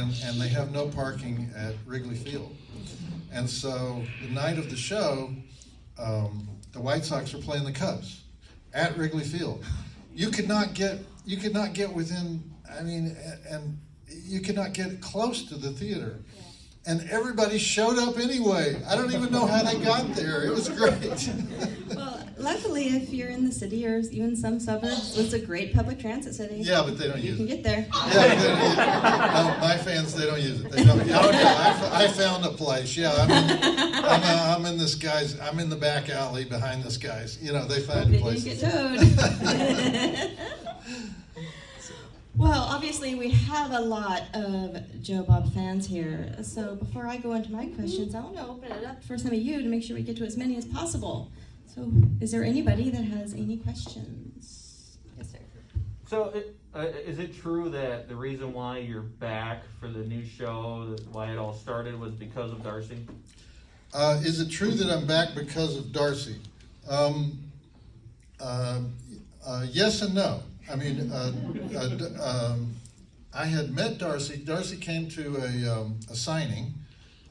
and they have no parking at Wrigley Field. And so the night of the show, the White Sox were playing the Cubs at Wrigley Field. You could not get within, and you could not get close to the theater. And everybody showed up anyway. I don't even know how they got there. It was great. Well, luckily, if you're in the city or even some suburbs, it's a great public transit city. Yeah, but they don't use it. You can get there. Yeah, but they don't use it. No, my fans, they don't use it. They don't. Oh, yeah, I found a place. Yeah, I'm in this guy's. I'm in the back alley behind this guy's. They find Hope places. you didn't get towed. Well, obviously, we have a lot of Joe Bob fans here. So before I go into my questions, I want to open it up for some of you to make sure we get to as many as possible. So is there anybody that has any questions? Yes, sir. So is it true that the reason why you're back for the new show, why it all started, was because of Darcy? Is it true that I'm back because of Darcy? Yes and no. I had met Darcy. Darcy came to a signing,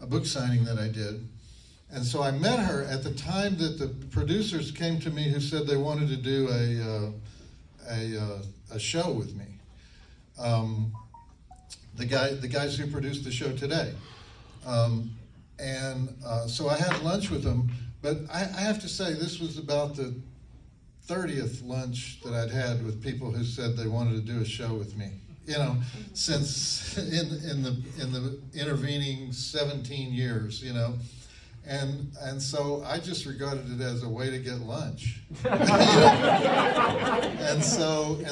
a book signing that I did. And so I met her at the time that the producers came to me who said they wanted to do a show with me. The guys who produced the show today. So I had lunch with them, but I have to say this was about the 30th lunch that I'd had with people who said they wanted to do a show with me. Since in the intervening 17 years, and so I just regarded it as a way to get lunch. And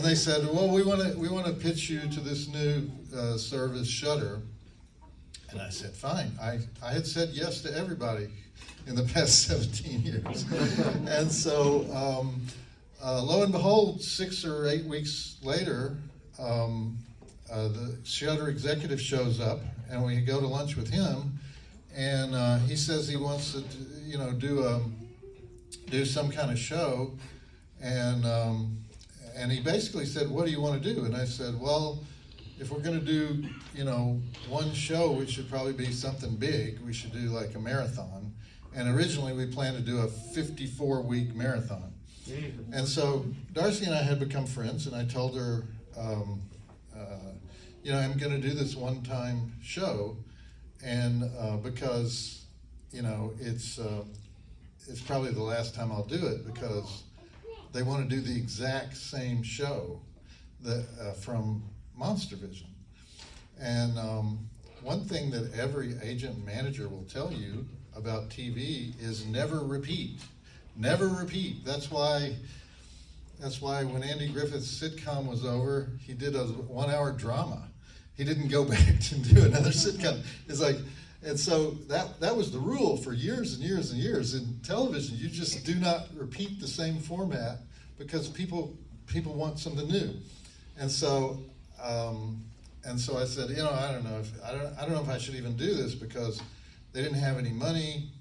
they said, well, we want to pitch you to this new service, Shudder. And I said, fine. I had said yes to everybody in the past 17 years. And so lo and behold, 6 or 8 weeks later, the Shudder executive shows up, and we go to lunch with him, and he says he wants to, do some kind of show, and he basically said, "What do you want to do?" And I said, "Well, if we're going to do, one show, it should probably be something big. We should do like a marathon." And originally we planned to do a 54-week marathon. And so Darcy and I had become friends, and I told her, I'm going to do this one-time show, and because it's probably the last time I'll do it, because they want to do the exact same show that from Monster Vision. And one thing that every agent and manager will tell you about TV is never repeat. Never repeat. That's why when Andy Griffith's sitcom was over, he did a 1-hour drama. He didn't go back to do another sitcom. It's like, and so that was the rule for years and years and years. In television, you just do not repeat the same format because people want something new. And so I said, I don't know if I should even do this, because they didn't have any money.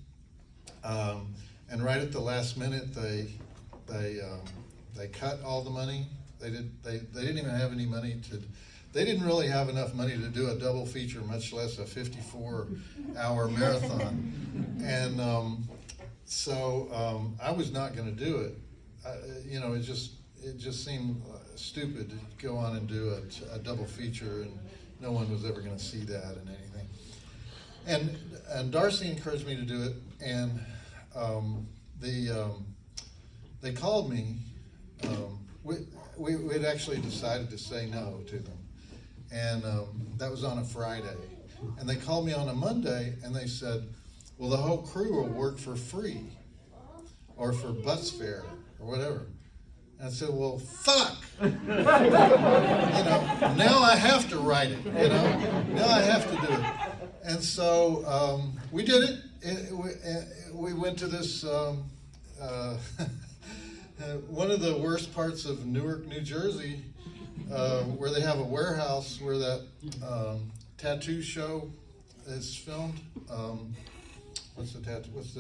And right at the last minute, they cut all the money. They didn't even have any money to. They didn't really have enough money to do a double feature, much less a 54-hour marathon. And so I was not going to do it. It just seemed stupid to go on and do a double feature, and no one was ever going to see that and anything. And Darcy encouraged me to do it, and they called me. We had actually decided to say no to them, and that was on a Friday. And they called me on a Monday, and they said, well, the whole crew will work for free, or for bus fare, or whatever. And I said, well, fuck. Now I have to write it, Now I have to do it. And so we did it. We went to this, one of the worst parts of Newark, New Jersey, where they have a warehouse where that tattoo show is filmed. What's the tattoo? What's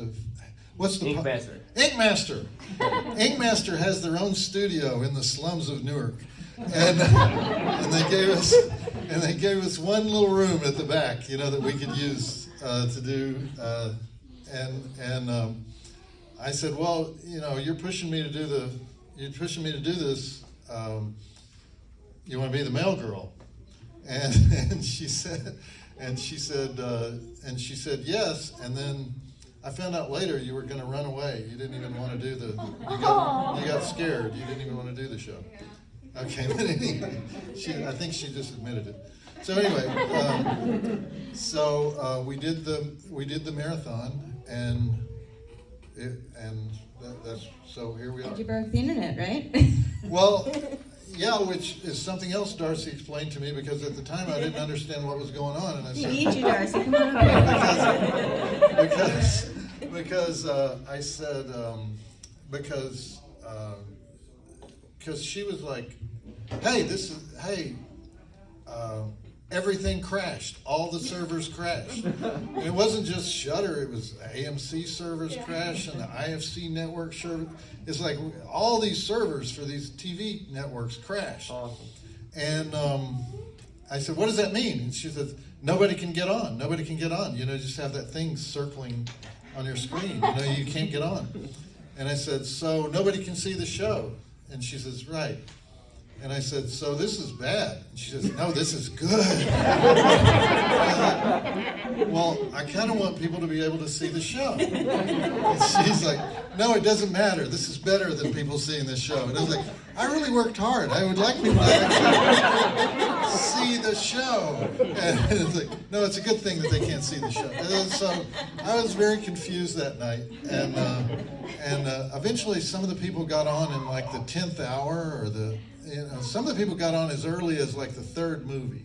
the Inkmaster. Inkmaster. Inkmaster has their own studio in the slums of Newark, and they gave us and they gave us one little room at the back, that we could use to do. I said, well, you're pushing me to do this. You want to be the mail girl? And she said yes. And then I found out later you were going to run away. You didn't even want to do you got scared. You didn't even want to do the show. Okay, but anyway, I think she just admitted it. So anyway, we did the marathon, and that's so here we are. You broke the internet, right? Well, yeah, which is something else Darcy explained to me, because at the time I didn't understand what was going on, and I We said, need you, Darcy. Come on over here. because I said because she was like, hey, everything crashed. All the servers crashed. And it wasn't just Shudder. It was AMC servers crashed, and the IFC network server. It's like all these servers for these TV networks crashed. Awesome. And I said, what does that mean? And she said, nobody can get on. Nobody can get on. Just have that thing circling on your screen. You can't get on. And I said, so nobody can see the show. And she says, right. And I said, so this is bad. And she says, no, this is good. Well, I kind of want people to be able to see the show. And she's like, no, it doesn't matter. This is better than people seeing the show. And I was like, I really worked hard. I would like people to actually see the show. And it's like, no, it's a good thing that they can't see the show. And so I was very confused that night. And eventually some of the people got on in like the 10th hour, or some of the people got on as early as like the third movie.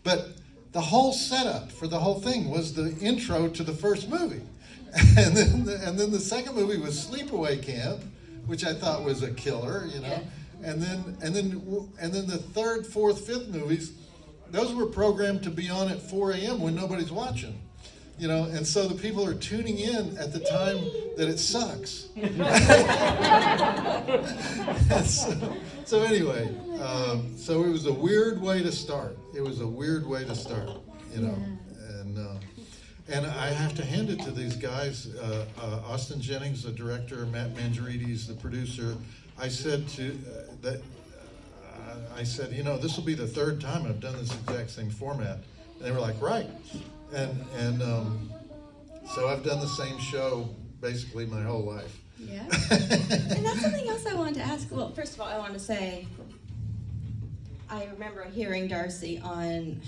But the whole setup for the whole thing was the intro to the first movie. And then the second movie was Sleepaway Camp, which I thought was a killer, Yeah. And then the third, fourth, fifth movies, those were programmed to be on at 4 a.m. when nobody's watching. And so the people are tuning in at the time that it sucks. So anyway, so it was a weird way to start. And I have to hand it to these guys, Austin Jennings, the director, Matt Mangiarides, the producer. I said, this will be the third time I've done this exact same format. And they were like, right. And so I've done the same show basically my whole life. Yeah. And that's something else I wanted to ask. Well, first of all, I want to say, I remember hearing Darcy on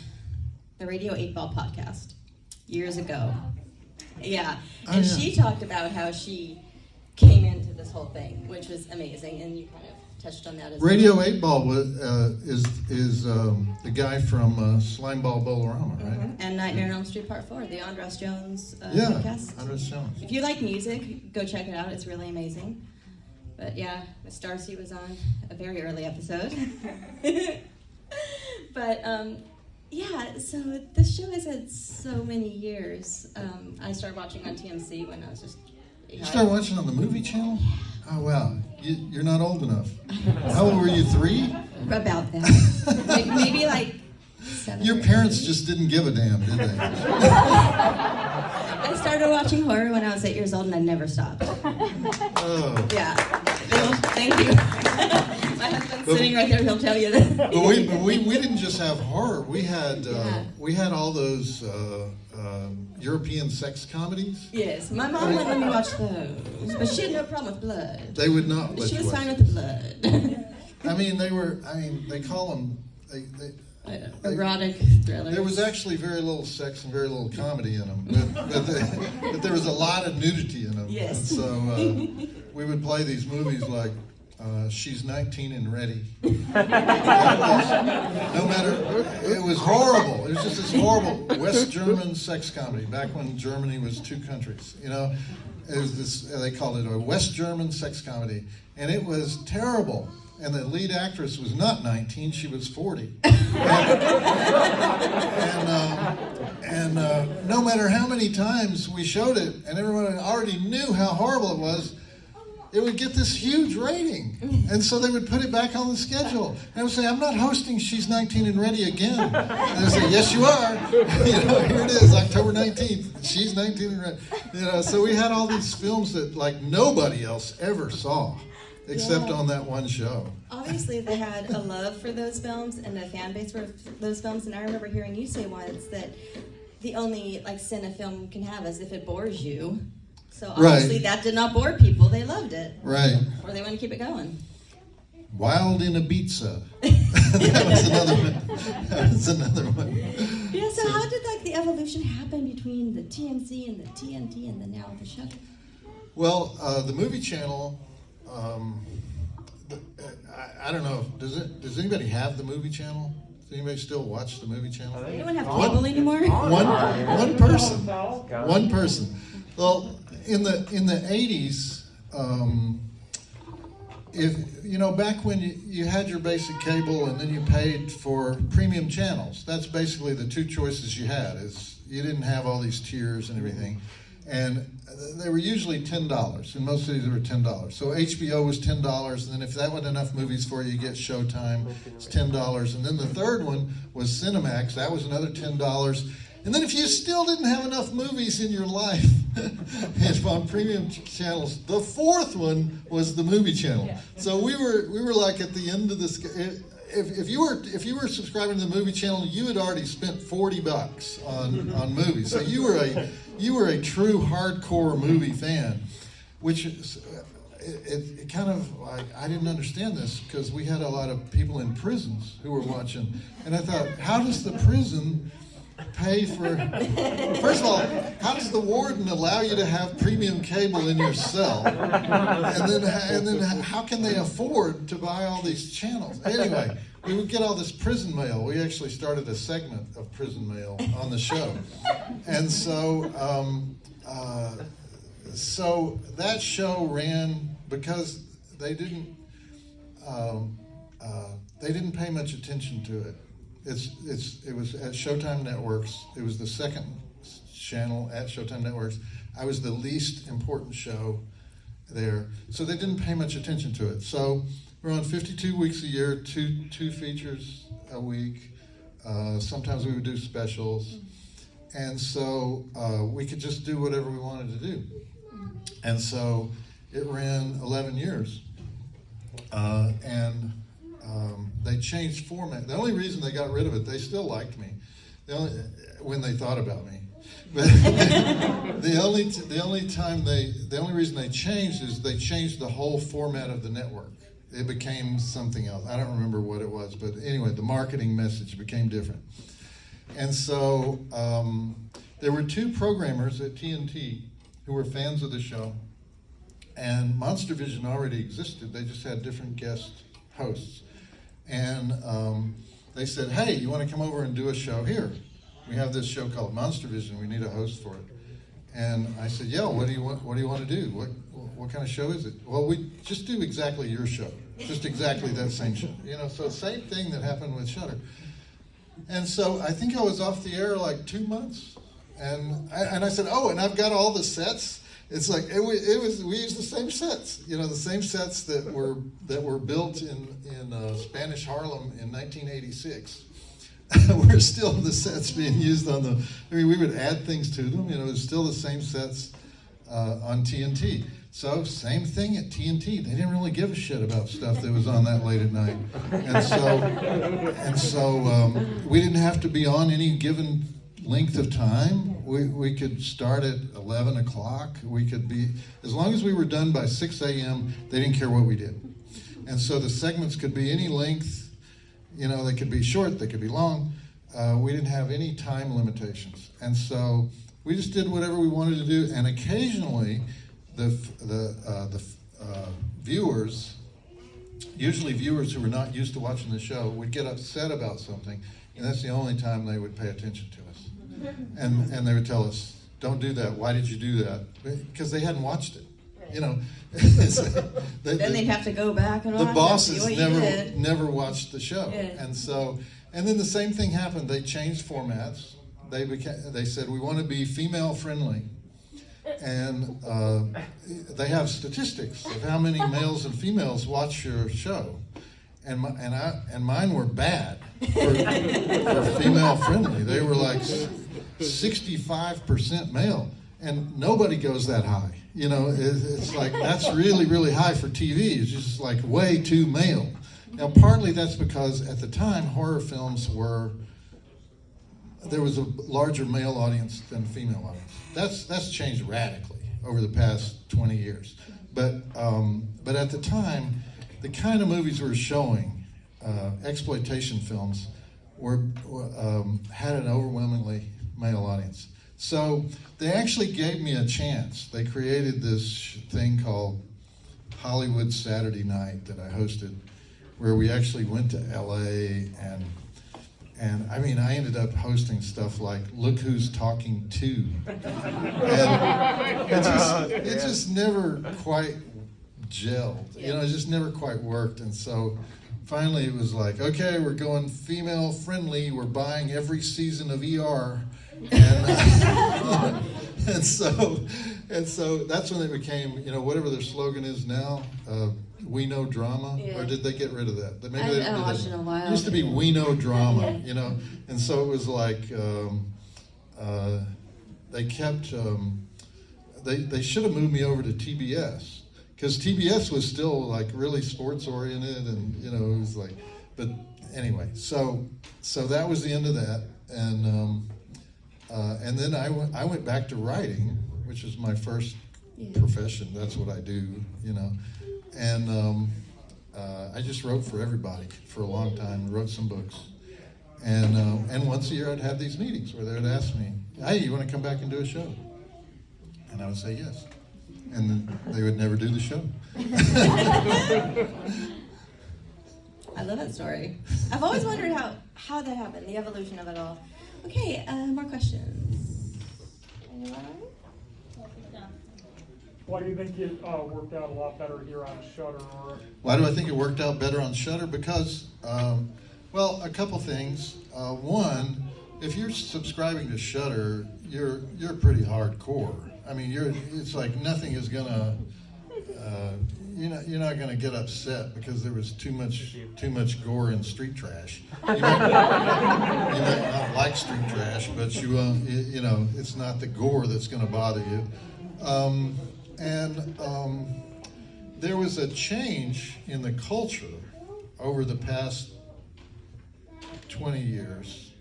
the Radio 8 Ball podcast years ago. Yeah. And she talked about how she came into this whole thing, which was amazing, and you kind of touched on that as Radio well. 8 Ball is the guy from Slimeball Bolorama, right? Mm-hmm. And Nightmare on Elm Street Part 4, the Andros Jones Yeah, podcast. Andros Jones. If you like music, go check it out. It's really amazing. But yeah, Miss Darcy was on a very early episode. But yeah, so this show has had so many years. I started watching on TMC when I was just... You started watching on the movie channel? Oh, wow. You're not old enough. How old were you, 3? About that. maybe like 7. Your parents just didn't give a damn, did they? I started watching horror when I was 8 years old, and I never stopped. Oh. Yeah. Thank you. My husband's sitting right there. He'll tell you that. But we didn't just have horror. We had all those European sex comodedies. Yes, my mom wouldn't let me watch those, but she had no problem with blood. They would not let She you was watch fine it. with the blood. They call them. Erotic thrillers. There was actually very little sex and very little comedy in them, but there was a lot of nudity in them. Yes. And so we would play these movies like She's 19 and Ready. No matter, it was horrible. It was just this horrible West German sex comedy back when Germany was 2 countries. It was this. They called it a West German sex comedy, and it was terrible. And the lead actress was not 19; she was 40. And no matter how many times we showed it, and everyone already knew how horrible it was, it would get this huge rating. And so they would put it back on the schedule. And I would say, I'm not hosting She's 19 and Ready again. And I would say, yes, you are. Here it is, October 19th. She's 19 and Ready. So we had all these films that like nobody else ever saw, except on that one show. Obviously, they had a love for those films and a fan base for those films. And I remember hearing you say once that the only sin a film can have is if it bores you. So obviously that did not bore people. They loved it. Right. Or they want to keep it going. Wild in Ibiza. That was another one. Yeah, so how did the evolution happen between the TNC and the TNT and then now the Shudder? Well, the movie channel, I don't know, does anybody have the movie channel? Does anybody still watch the movie channel? Anyone have cable anymore? One person. One person. Well, in the 80s, back when you had your basic cable and then you paid for premium channels, that's basically the two choices you had. Is you didn't have all these tiers and everything, and they were usually $10. In most cities, they were $10. So HBO was $10, and then if that wasn't enough movies for you, you get Showtime. It's $10, and then the third one was Cinemax. That was another $10. And then if you still didn't have enough movies in your life on premium channels, the fourth one was the movie channel. Yeah. So we were like at the end of this. If you were subscribing to the movie channel, you had already spent $40 on movies. So you were a true hardcore movie fan, which it kind of I didn't understand this because we had a lot of people in prisons who were watching, and I thought, how does the prison pay for? First of all, how does the warden allow you to have premium cable in your cell? And then how can they afford to buy all these channels? Anyway, we would get all this prison mail. We actually started a segment of prison mail on the show. And so so that show ran because they didn't pay much attention to it. It was at Showtime Networks. It was the second channel at Showtime Networks. I was the least important show there, so they didn't pay much attention to it. So we're on 52 weeks a year, two features a week. Sometimes we would do specials, and so we could just do whatever we wanted to do. And so it ran 11 years, and they changed format. The only reason they got rid of it, they still liked me, when they thought about me. But the only reason they changed is they changed the whole format of the network. It became something else. I don't remember what it was, but anyway, the marketing message became different. And so there were two programmers at TNT who were fans of the show, and Monster Vision already existed. They just had different guest hosts. And they said, hey, you want to come over and do a show here? We have this show called Monster Vision. We need a host for it. And I said, yeah, what do you want to do? What kind of show is it? Well, we just do exactly your show. Just exactly that same show. So same thing that happened with Shudder. And so I think I was off the air like 2 months. And I said, oh, and I've got all the sets. It's like we used the same sets, the same sets that were built in Spanish Harlem in 1986. We're still the sets being used we would add things to them. It was still the same sets on TNT. So same thing at TNT. They didn't really give a shit about stuff that was on that late at night, and so we didn't have to be on any given length of time. We could start at 11 o'clock. We could be, as long as we were done by 6 a.m., they didn't care what we did. And so the segments could be any length, they could be short, they could be long. We didn't have any time limitations. And so we just did whatever we wanted to do. And occasionally the viewers, usually viewers who were not used to watching the show, would get upset about something. And that's the only time they would pay attention to us. And they would tell us, don't do that. Why did you do that? Because they hadn't watched it. Then they'd have to go back and watch it. The bosses never watched the show. Yeah. And then the same thing happened. They changed formats. They said, we want to be female friendly. and they have statistics of how many males and females watch your show, and mine were bad for female friendly. They were like 65% male, and nobody goes that high. You know, it's like that's really, really high for TV. It's just like way too male. Now, partly that's because at the time horror films there was a larger male audience than female audience. That's changed radically over the past 20 years. But at the time, the kind of movies we were showing, exploitation films, had an overwhelmingly male audience. So they actually gave me a chance. They created this thing called Hollywood Saturday Night that I hosted, where we actually went to LA and I mean, I ended up hosting stuff like Look Who's Talking To. And it just never quite gelled. You know, it just never quite worked. And so finally it was like, okay, we're going female friendly. We're buying every season of ER. And so that's when it became, you know, whatever their slogan is now, we know drama, or did they get rid of that? Maybe I haven't watched it in a while. It used to be we know drama, you know, and so it was like they kept. They should have moved me over to TBS because TBS was still like really sports oriented, and you know it was like. But anyway, so that was the end of that, and then I went back to writing, which is my first profession. That's what I do, you know. And I just wrote for everybody for a long time, wrote some books. And once a year I'd have these meetings where they would ask me, hey, you want to come back and do a show? And I would say yes. And then they would never do the show. I love that story. I've always wondered how that happened, the evolution of it all. Okay, more questions. Anyone? Why do you think it worked out a lot better here on Shudder? Why do I think it worked out better on Shudder? Because, well, a couple things. One, if you're subscribing to Shudder, you're pretty hardcore. I mean, it's like nothing is gonna. You're not gonna get upset because there was too much gore and street trash. You might not like street trash, but you know it's not the gore that's gonna bother you. There was a change in the culture over the past 20 years.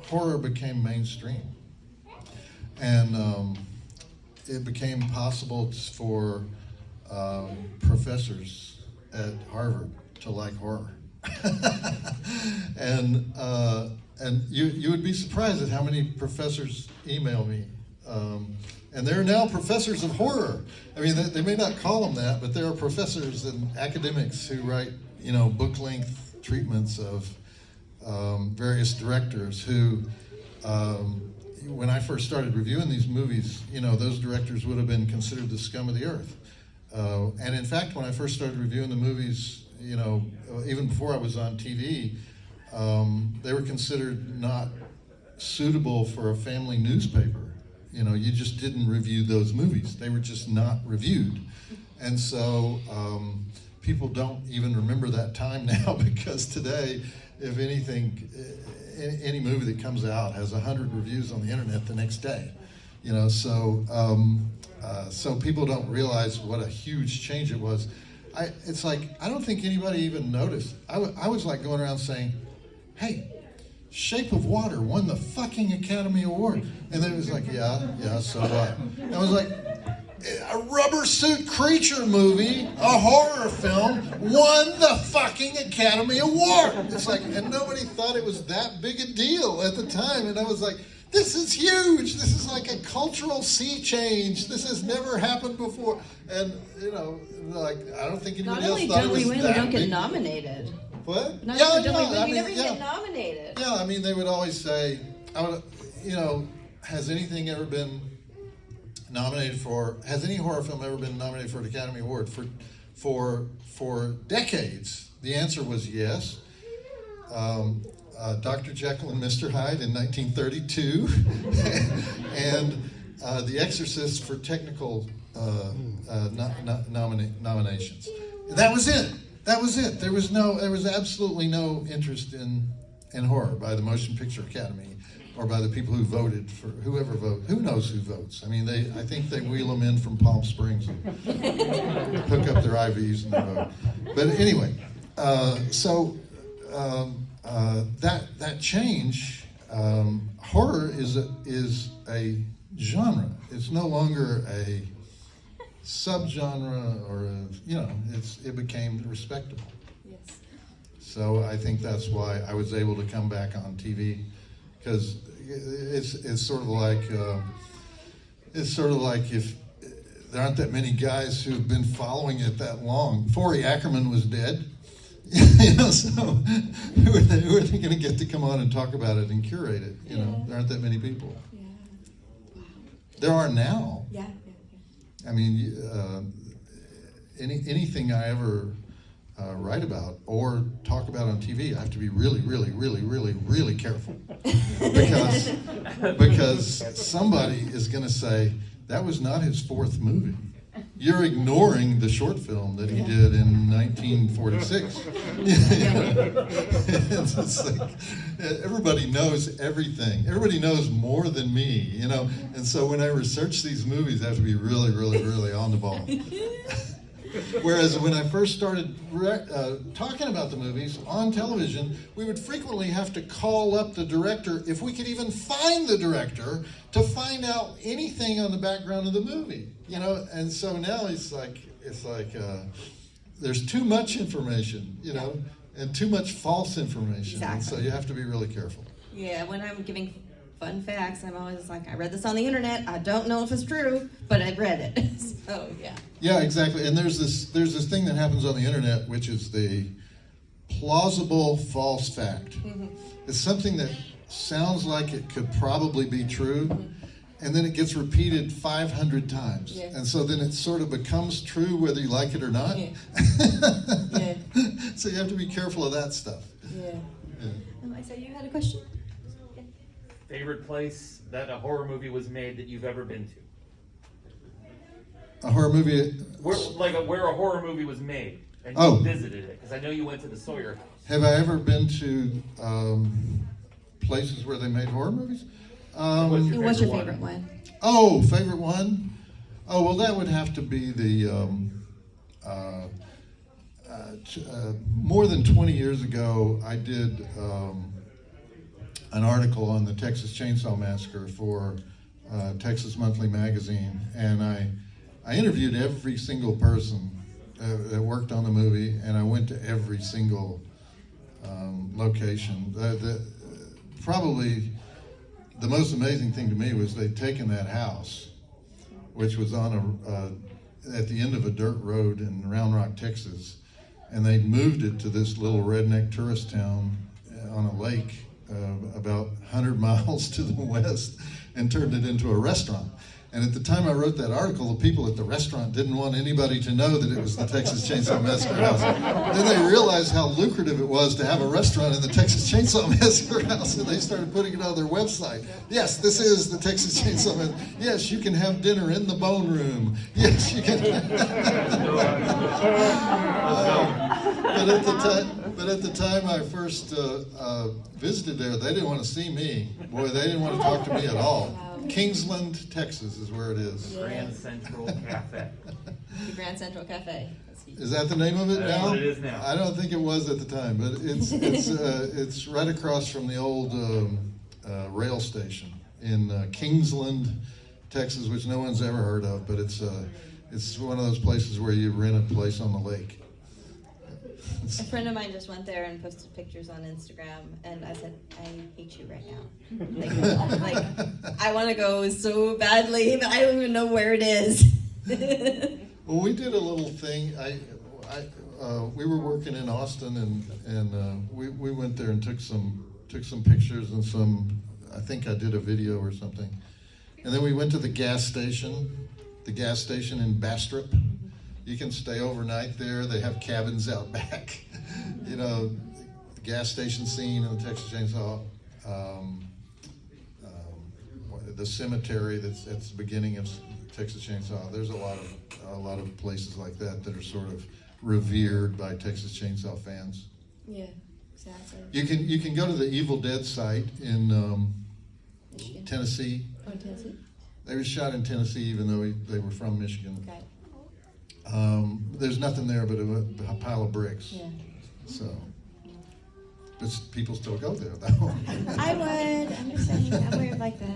Horror became mainstream, and it became possible for professors at Harvard to like horror. And you would be surprised at how many professors email me. And they're now professors of horror. I mean, they may not call them that, but there are professors and academics who write, you know, book-length treatments of various directors who, when I first started reviewing these movies, you know, those directors would have been considered the scum of the earth. And in fact, when I first started reviewing the movies, you know, even before I was on TV, they were considered not suitable for a family newspaper. You know, you just didn't review those movies. They were just not reviewed. And so people don't even remember that time now, because today, if anything, any movie that comes out has 100 reviews on the internet the next day. You know, so people don't realize what a huge change it was. It's like, I don't think anybody even noticed. I was like going around saying, hey, Shape of Water won the fucking Academy Award. And then it was like, yeah, so what? And I was like, a rubber suit creature movie, a horror film, won the fucking Academy Award. It's like, and nobody thought it was that big a deal at the time. And I was like, this is huge. This is like a cultural sea change. This has never happened before. And, you know, like, I don't think anybody else thought it was that big. Not only don't we win, we don't get nominated. What? Not only don't we win, we never get nominated. Yeah, I mean, they would always say, you know, has anything ever been nominated for? Has any horror film ever been nominated for an Academy Award? For decades, the answer was yes. Dr. Jekyll and Mr. Hyde in 1932, and The Exorcist for technical nominations. That was it. That was it. There was absolutely no interest in horror by the Motion Picture Academy or by the people who voted for whoever votes. Who knows who votes? I mean, I think they wheel them in from Palm Springs and hook up their IVs and they vote. But anyway, that change, horror is a genre. It's no longer a subgenre or it became respectable. Yes. So I think that's why I was able to come back on TV, because it's sort of like if there aren't that many guys who've been following it that long. Forey Ackerman was dead, so who are they going to get to come on and talk about it and curate it? There aren't that many people. Yeah. Wow. There are now. Yeah. I mean, anything I ever write about or talk about on TV, I have to be really, really, really, really, really careful because somebody is going to say that was not his fourth movie. You're ignoring the short film that he did in 1946. It's like, everybody knows everything. Everybody knows more than me, And so when I research these movies, I have to be really, really, really on the ball. Whereas when I first started talking about the movies on television, we would frequently have to call up the director, if we could even find the director, to find out anything on the background of the movie. And so now it's like there's too much information, and too much false information. Exactly. And so you have to be really careful. Yeah, when I'm giving fun facts, I'm always like, I read this on the internet. I don't know if it's true, but I read it. So yeah. Yeah, exactly. And there's this thing that happens on the internet, which is the plausible false fact. Mm-hmm. It's something that sounds like it could probably be true, and then it gets repeated 500 times. Yeah. And so then it sort of becomes true whether you like it or not. Yeah. Yeah. So you have to be careful of that stuff. Yeah. I said you had a question? Yeah. Favorite place that a horror movie was made that you've ever been to? A horror movie? Where a horror movie was made and you visited it, because I know you went to the Sawyer house. Have I ever been to places where they made horror movies? What's your favorite one? Oh, favorite one? Oh, well, that would have to be the, more than 20 years ago, I did an article on the Texas Chainsaw Massacre for Texas Monthly Magazine, and I interviewed every single person that worked on the movie, and I went to every single location. Probably the most amazing thing to me was they'd taken that house, which was on at the end of a dirt road in Round Rock, Texas, and they'd moved it to this little redneck tourist town on a lake about 100 miles to the west, and turned it into a restaurant. And at the time I wrote that article, the people at the restaurant didn't want anybody to know that it was the Texas Chainsaw Massacre house. Then they realized how lucrative it was to have a restaurant in the Texas Chainsaw Massacre house, and they started putting it on their website. Yes, this is the Texas Chainsaw Massacre. Yes, you can have dinner in the bone room. Yes, you can. But at the time I first visited there, they didn't want to see me. Boy, they didn't want to talk to me at all. Kingsland, Texas is where it is. Grand Central Cafe. The Grand Central Cafe. Is that the name of it now? That's what it is now. I don't think it was at the time, but it's right across from the old rail station in Kingsland, Texas, which no one's ever heard of, but it's one of those places where you rent a place on the lake. A friend of mine just went there and posted pictures on Instagram, and I said, I hate you right now. Like I want to go so badly, but I don't even know where it is. Well, we did a little thing. We were working in Austin, and we went there and took some pictures and some. I think I did a video or something, and then we went to the gas station in Bastrop. You can stay overnight there. They have cabins out back. gas station scene in the Texas Chainsaw, the cemetery that's at the beginning of Texas Chainsaw. There's a lot of places like that that are sort of revered by Texas Chainsaw fans. Yeah, exactly. You can go to the Evil Dead site in Michigan. Tennessee. Oh, Tennessee? They were shot in Tennessee, even though they were from Michigan. Okay. There's nothing there but a pile of bricks. Yeah. So, but people still go there, though. I would. I'm just saying, I'm weird like that.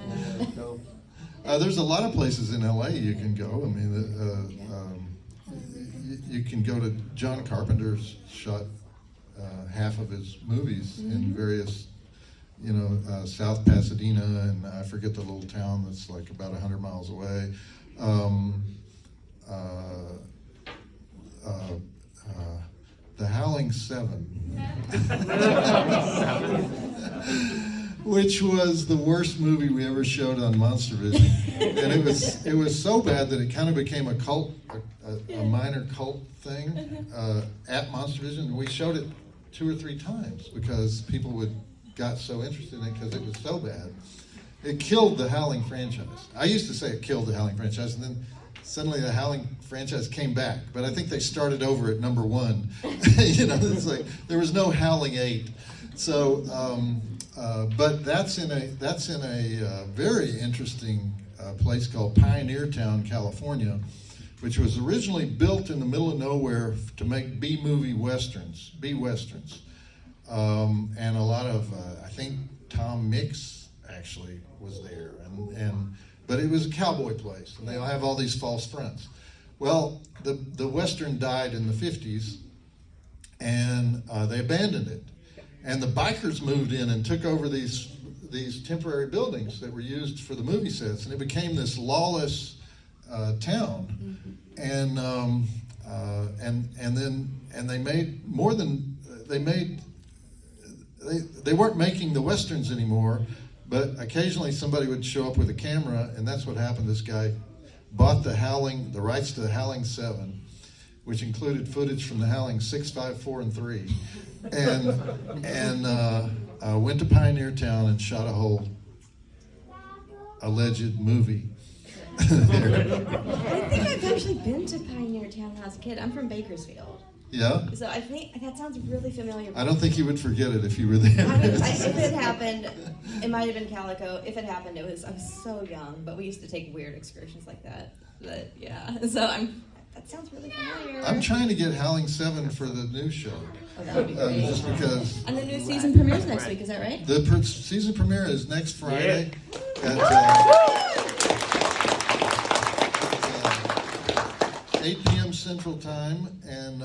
There's a lot of places in LA you can go. I mean, you can go to John Carpenter's shot half of his movies in various, South Pasadena, and I forget the little town that's like about 100 miles away. The Howling Seven, which was the worst movie we ever showed on MonsterVision, and it was so bad that it kind of became a cult, a minor cult thing at MonsterVision. We showed it 2 or 3 times because people got so interested in it because it was so bad. It killed the Howling franchise. I used to say it killed the Howling franchise, and then suddenly the Howling franchise came back. But I think they started over at number 1. It's like there was no Howling 8. So, but that's in a very interesting place called Pioneer Town, California, which was originally built in the middle of nowhere to make B westerns. And a lot of, I think Tom Mix actually was there, but it was a cowboy place, and they have all these false fronts. Well, the Western died in the 50s, and they abandoned it. And the bikers moved in and took over these temporary buildings that were used for the movie sets, and it became this lawless town. And they made more than they weren't making the westerns anymore, but occasionally somebody would show up with a camera, and that's what happened. This guy bought the rights to the Howling 7, which included footage from the Howling 6, 5, 4, and 3, and went to Pioneer Town and shot a whole alleged movie. I think I've actually been to Pioneer Town as a kid. I'm from Bakersfield. Yeah? So I think that sounds really familiar. I don't think you would forget it if you were there. If it happened, it might have been Calico. If it happened, I was so young, but we used to take weird excursions like that. But yeah, so that sounds really familiar. I'm trying to get Howling 7 for the new show. Oh, that would be great. Just because. And the new season premieres next week, is that right? The season premiere is next Friday at 8 p.m. Central Time, and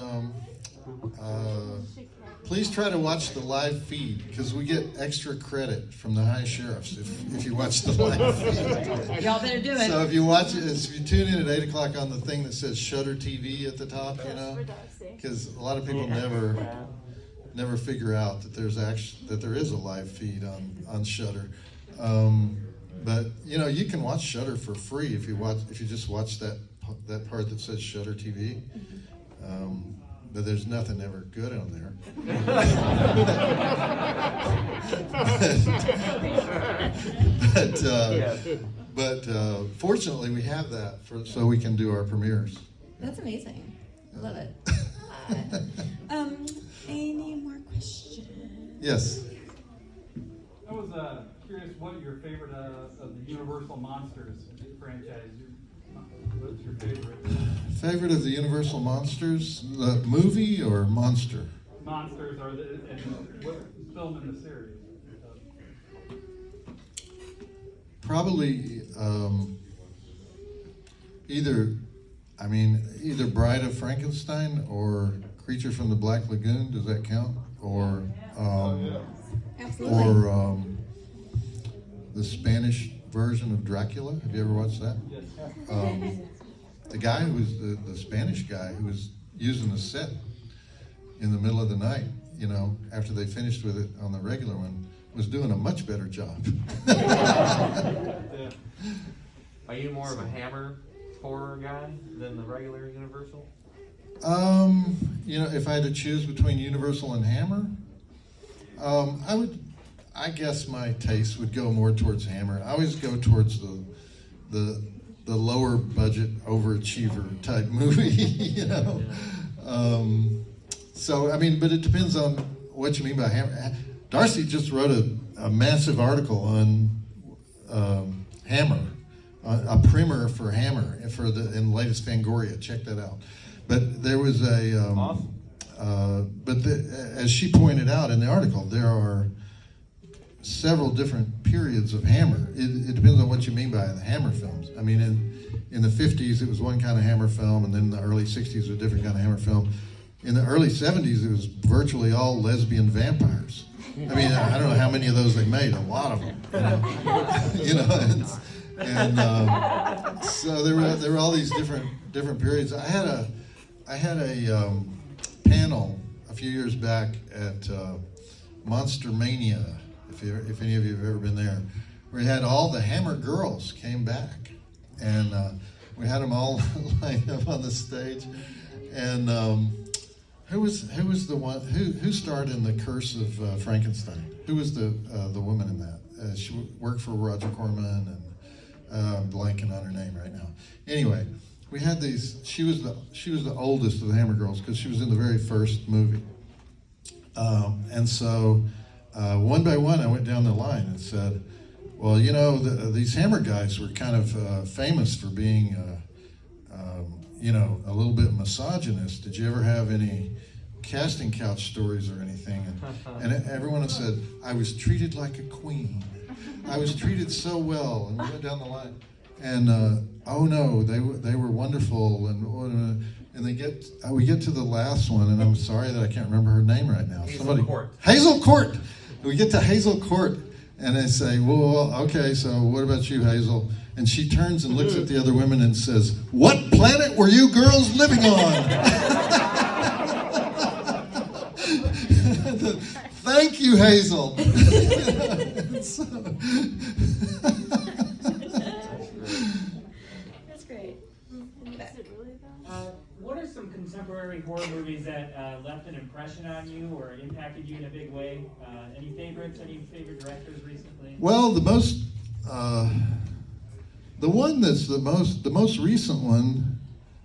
please try to watch the live feed because we get extra credit from the high sheriffs if you watch the live feed. Y'all better do it. So if you watch it, if you tune in at 8 o'clock on the thing that says Shutter TV at the top, because a lot of people never figure out that there is a live feed on Shutter. But you can watch Shutter for free if you just watch that part that says Shutter TV. But there's nothing ever good on there. but fortunately we have that so we can do our premieres. That's amazing. I love it. Any more questions? Yes. I was curious what your favorite of the Universal Monsters franchise. What's your favorite? Favorite of the Universal Monsters, the movie or monster? Monsters are and what film in the series? Probably either Bride of Frankenstein or Creature from the Black Lagoon. Does that count? Or Absolutely. or the Spanish version of Dracula. Have you ever watched that? Yes. The guy who was the Spanish guy who was using the set in the middle of the night, after they finished with it on the regular one, was doing a much better job. Are you more of a Hammer horror guy than the regular Universal? If I had to choose between Universal and Hammer, I guess my taste would go more towards Hammer. I always go towards the lower budget overachiever type movie, you know. So I mean, but it depends on what you mean by Hammer. Darcy just wrote a massive article on Hammer, a primer for Hammer in the latest Fangoria. Check that out. But there was a Awesome. as she pointed out in the article, there are several different periods of Hammer. It depends on what you mean by the Hammer films. I mean, in the 50s, it was one kind of Hammer film, and then in the early 60s, a different kind of Hammer film. In the early 70s, it was virtually all lesbian vampires. I mean, I don't know how many of those they made, a lot of them. You know, and so there were all these different periods. I had a panel a few years back at Monster Mania, if any of you have ever been there, where we had all the Hammer girls came back, and we had them all lined up on the stage. And who was the one who starred in The Curse of Frankenstein? Who was the woman in that? She worked for Roger Corman, and I'm blanking on her name right now. Anyway, we had these. She was the oldest of the Hammer girls because she was in the very first movie. And so one by one, I went down the line and said, "Well, you know, these Hammer guys were kind of famous for being, you know, a little bit misogynist. Did you ever have any casting couch stories or anything?" And everyone said, "I was treated like a queen. I was treated so well." And we went down the line, and oh no, they were wonderful. And we get to the last one, and I'm sorry that I can't remember her name right now. Hazel Court. Hazel Court. We get to Hazel Court, and they say, "Well, okay, so what about you, Hazel?" And she turns and looks at the other women and says, "What planet were you girls living on?" Thank you, Hazel. That's great. What are some contemporary horror movies that left an impression on you or impacted you in a big way? Any favorites? Any favorite directors recently? Well, the most recent one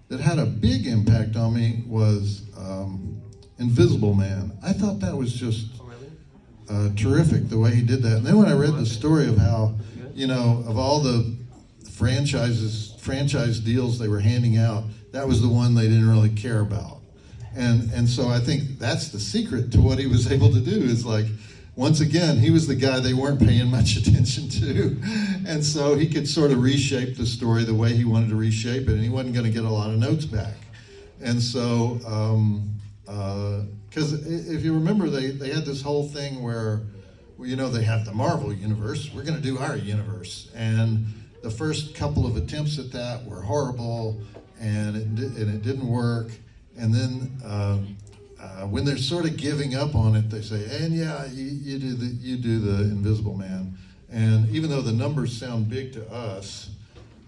that had a big impact on me was Invisible Man. I thought that was just terrific the way he did that. And then when I read the story of how, you know, of all the franchise deals they were handing out, that was the one they didn't really care about. And so I think that's the secret to what he was able to do, is like, once again, he was the guy they weren't paying much attention to. And so he could sort of reshape the story the way he wanted to reshape it, and he wasn't going to get a lot of notes back. And so, because if you remember, they had this whole thing where, you know, they have the Marvel universe, we're going to do our universe. And the first couple of attempts at that were horrible, and it didn't work. And then when they're sort of giving up on it, they say, "And yeah, you do the Invisible Man." And even though the numbers sound big to us,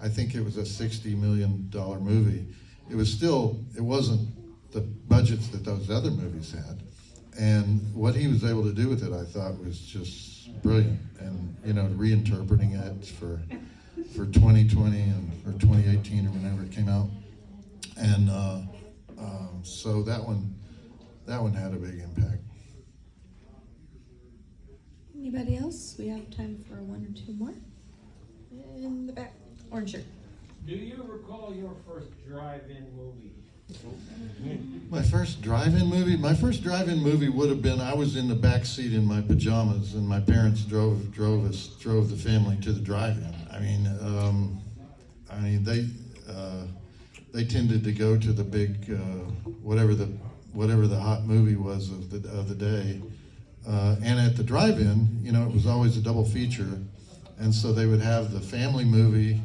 I think it was a $60 million movie. It wasn't the budgets that those other movies had. And what he was able to do with it, I thought, was just brilliant. And, you know, reinterpreting it for 2020 or 2018 or whenever it came out. And so that one had a big impact. Anybody else? We have time for one or two more. In the back, orange shirt. Do you recall your first drive-in movie? My first drive-in movie would have been, I was in the back seat in my pajamas, and my parents drove the family to the drive-in. I mean, they tended to go to the big whatever the hot movie was of the day, and at the drive-in, you know, it was always a double feature, and so they would have the family movie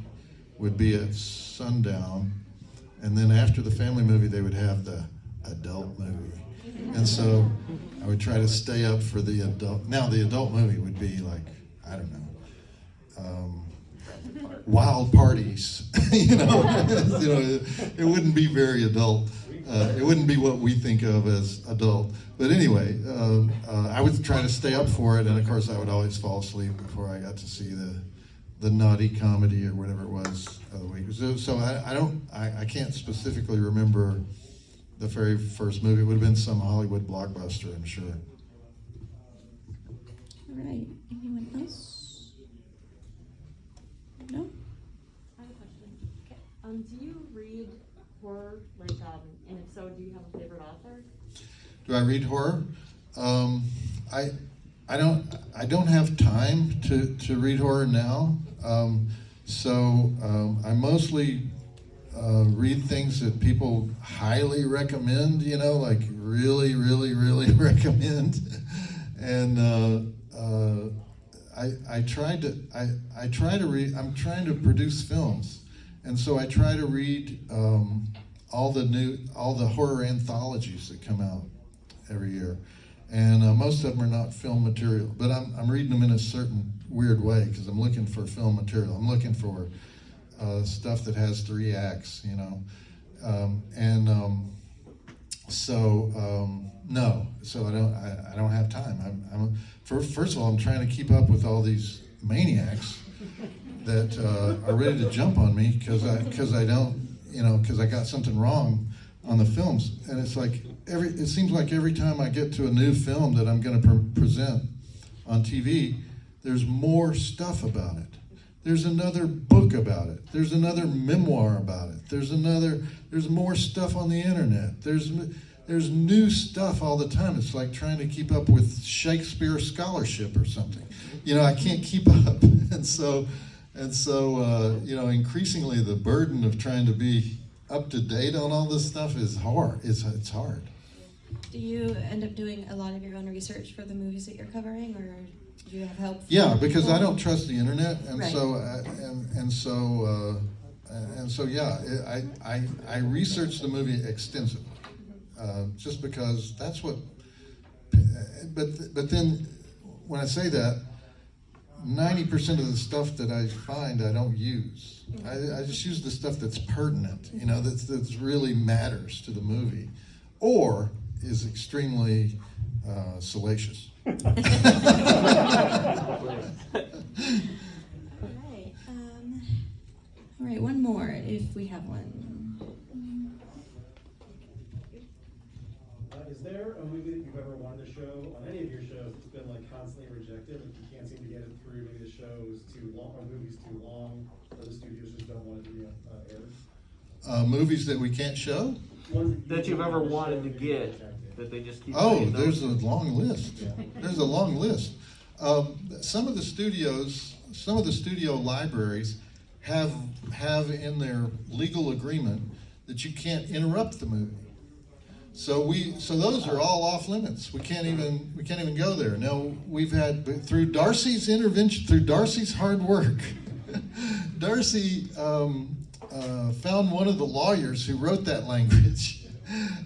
would be at sundown, and then after the family movie they would have the adult movie, and so I would try to stay up for the adult. Now the adult movie would be like, I don't know, Wild Parties. you know, it wouldn't be very adult. It wouldn't be what we think of as adult. But anyway, I would try to stay up for it, and of course I would always fall asleep before I got to see the naughty comedy or whatever it was of the week. So I can't specifically remember the very first movie. It would have been some Hollywood blockbuster, I'm sure. All right. Anyone else? No? I have a question. Okay. Do you read horror? And if so, do you have a favorite author? Do I read horror? I don't have time to read horror now. I mostly read things that people highly recommend, like really, really, really recommend. And I try to read. I'm trying to produce films, and so I try to read all the horror anthologies that come out every year. And most of them are not film material, but I'm reading them in a certain weird way because I'm looking for film material. I'm looking for stuff that has 3 acts, no. So I don't have time. First of all, I'm trying to keep up with all these maniacs that are ready to jump on me because I got something wrong on the films, and it's like it seems like every time I get to a new film that I'm going to present on TV, there's more stuff about it. There's another book about it. There's another memoir about it. There's more stuff on the internet. There's new stuff all the time. It's like trying to keep up with Shakespeare scholarship or something. I can't keep up, and so increasingly the burden of trying to be up to date on all this stuff is hard. It's hard. Do you end up doing a lot of your own research for the movies that you're covering, or do you have help? Yeah, because I don't trust the internet, and Right. I research the movie extensively, just because that's what. But then, when I say that, 90% of the stuff that I find I don't use. I just use the stuff that's pertinent, that's really matters to the movie, or is extremely salacious. All right. All right, one more if we have one. Is there a movie that you've ever wanted to show on any of your shows that's been constantly rejected? You can't seem to get it through. Maybe the show is too long, or the movie's too long, or the studios just don't want it to be aired. Movies that we can't show? That you've ever wanted to get, that they just keep Oh, saying no there's to. a long list. There's a long list. Some of the studio libraries have in their legal agreement that you can't interrupt the movie. So those are all off limits. We can't even go there. Now we've had through Darcy's intervention, through Darcy's hard work, Darcy found one of the lawyers who wrote that language,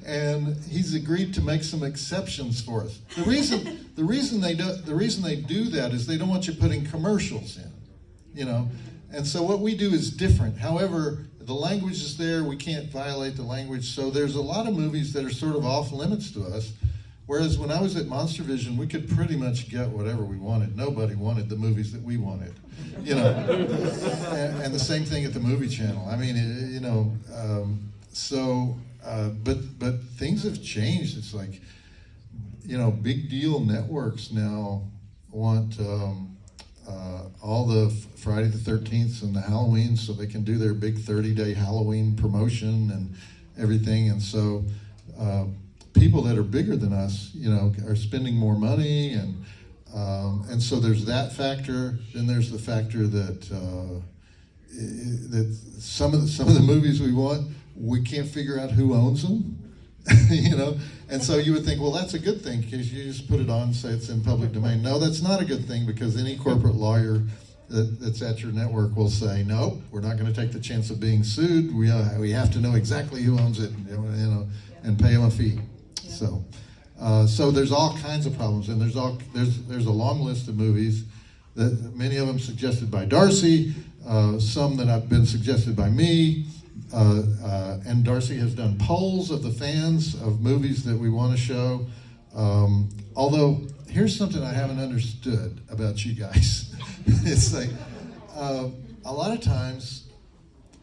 and he's agreed to make some exceptions for us. The reason they do that is they don't want you putting commercials in, And so what we do is different. However, the language is there. We can't violate the language. So there's a lot of movies that are sort of off limits to us. Whereas when I was at Monster Vision, we could pretty much get whatever we wanted. Nobody wanted the movies that we wanted, and the same thing at the movie channel. I mean, but things have changed. It's like, big deal networks now want all the Friday the 13th and the Halloween, so they can do their big 30-day Halloween promotion and everything. And so people that are bigger than us, are spending more money, and so there's that factor. Then there's the factor that that some of the movies we want, we can't figure out who owns them. And so you would think, well, that's a good thing because you just put it on and say it's in public domain. No, that's not a good thing, because any corporate lawyer that's at your network will say, no, we're not going to take the chance of being sued. We have to know exactly who owns it, and pay them a fee. So there's all kinds of problems, and there's a long list of movies that many of them suggested by Darcy, some that have been suggested by me, and Darcy has done polls of the fans of movies that we want to show. Although, here's something I haven't understood about you guys. It's like, a lot of times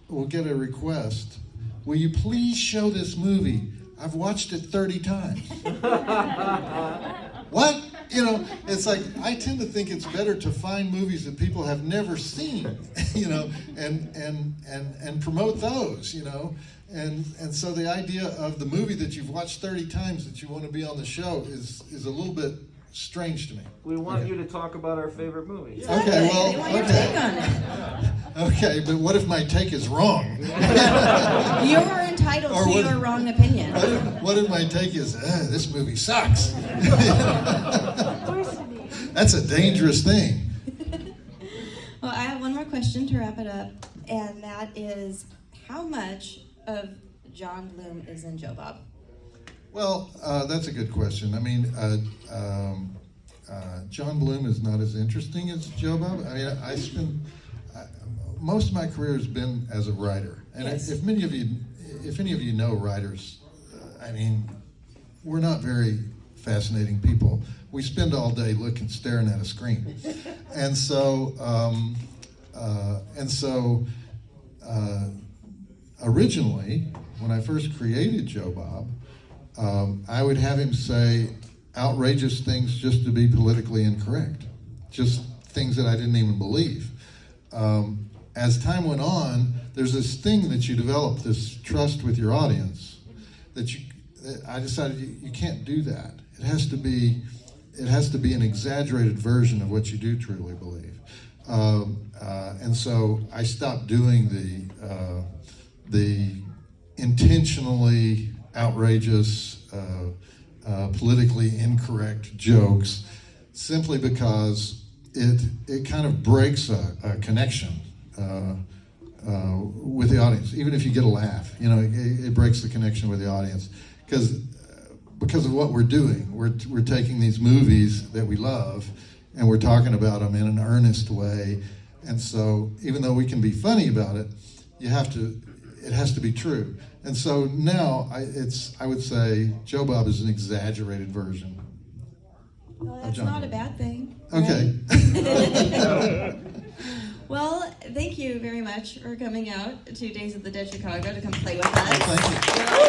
we'll get a request, will you please show this movie? I've watched it 30 times. What? You know, it's like, I tend to think it's better to find movies that people have never seen, you know, and promote those, you know. And so the idea of the movie that you've watched 30 times that you want to be on the show is a little bit strange to me. We want you to talk about our favorite movies. Exactly. Okay, well, They want your okay. take on it. Okay, but what if my take is wrong? You are entitled Or to what- your wrong opinion. What if my take is, this movie sucks? That's a dangerous thing. Well, I have one more question to wrap it up, and that is, how much of John Bloom is in Joe Bob? Well, that's a good question. I mean, John Bloom is not as interesting as Joe Bob. I mean, most of my career has been as a writer, and Yes. if any of you know writers, I mean, we're not very fascinating people. We spend all day staring at a screen, and so originally, when I first created Joe Bob, I would have him say outrageous things just to be politically incorrect, just things that I didn't even believe. As time went on, there's this thing that you develop, this trust with your audience, that I decided you can't do that. It has to be an exaggerated version of what you do truly believe. And so I stopped doing the intentionally outrageous, politically incorrect jokes, simply because it kind of breaks a connection with the audience. Even if you get a laugh, you know, it breaks the connection with the audience because of what we're doing. We're taking these movies that we love and we're talking about them in an earnest way. And so even though we can be funny about it, it has to be true. And so now I would say Joe Bob is an exaggerated version. Well, that's John not a Bloom. bad thing. Okay. Right? Well, thank you very much for coming out to Days of the Dead Chicago to come play with us. Thank you.